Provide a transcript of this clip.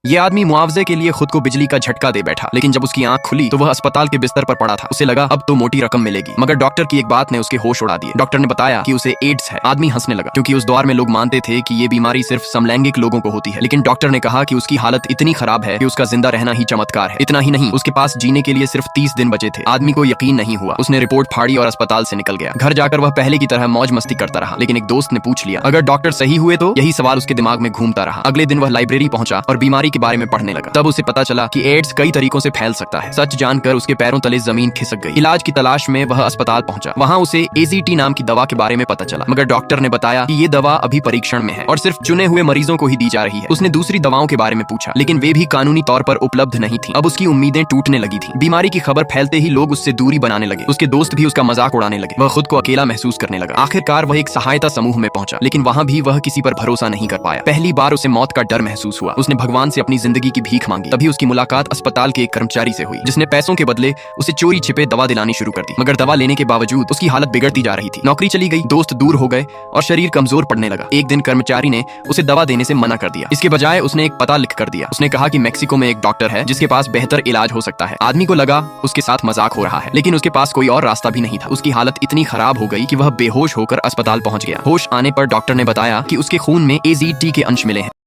ये आदमी मुआवजे के लिए खुद को बिजली का झटका दे बैठा, लेकिन जब उसकी आंख खुली तो वह अस्पताल के बिस्तर पर पड़ा था। उसे लगा अब तो मोटी रकम मिलेगी, मगर डॉक्टर की एक बात ने उसके होश उड़ा दिए। डॉक्टर ने बताया कि उसे एड्स है। आदमी हंसने लगा, क्योंकि उस दौर में लोग मानते थे कि ये बीमारी सिर्फ समलैंगिक लोगों को होती है। लेकिन डॉक्टर ने कहा कि उसकी हालत इतनी खराब है कि उसका जिंदा रहना ही चमत्कार है। इतना ही नहीं, उसके पास जीने के लिए सिर्फ 30 दिन बचे थे। आदमी को यकीन नहीं हुआ। उसने रिपोर्ट फाड़ी और अस्पताल से निकल गया। घर जाकर वह पहले की तरह मौज मस्ती करता रहा, लेकिन एक दोस्त ने पूछ लिया अगर डॉक्टर सही हुए तो। यही सवाल उसके दिमाग में घूमता रहा। अगले दिन वह लाइब्रेरी पहुंचा और बीमारी के बारे में पढ़ने लगा। तब उसे पता चला कि एड्स कई तरीकों से फैल सकता है। सच जानकर उसके पैरों तले जमीन खिसक गई। इलाज की तलाश में वह अस्पताल पहुंचा। वहां उसे AZT नाम की दवा के बारे में पता चला, मगर डॉक्टर ने बताया कि ये दवा अभी परीक्षण में है और सिर्फ चुने हुए मरीजों को ही दी जा रही है। उसने दूसरी दवाओं के बारे में पूछा, लेकिन वे भी कानूनी तौर पर उपलब्ध नहीं थी। अब उसकी उम्मीदें टूटने लगी थी। बीमारी की खबर फैलते ही लोग उससे दूरी बनाने लगे। उसके दोस्त भी उसका मजाक उड़ाने लगे। वह खुद को अकेला महसूस करने लगा। आखिरकार वह एक सहायता समूह में पहुंचा, लेकिन वहां भी वह किसी पर भरोसा नहीं कर पाया। पहली बार उसे मौत का डर महसूस हुआ। उसने भगवान से अपनी जिंदगी की भीख मांगी। तभी उसकी मुलाकात अस्पताल के एक कर्मचारी से हुई, जिसने पैसों के बदले उसे चोरी छिपे दवा दिलानी शुरू कर दी। मगर दवा लेने के बावजूद उसकी हालत बिगड़ती जा रही थी। नौकरी चली गई, दोस्त दूर हो गए और शरीर कमजोर पड़ने लगा। एक दिन कर्मचारी ने उसे दवा देने से मना कर दिया। इसके बजाय उसने एक पता लिख कर दिया। उसने कहा कि मेक्सिको में एक डॉक्टर है जिसके पास बेहतर इलाज हो सकता है। आदमी को लगा उसके साथ मजाक हो रहा है, लेकिन उसके पास कोई और रास्ता भी नहीं था। उसकी हालत इतनी खराब हो गई कि वह बेहोश होकर अस्पताल पहुंच गया। होश आने पर डॉक्टर ने बताया कि उसके खून में AZT के अंश मिले हैं।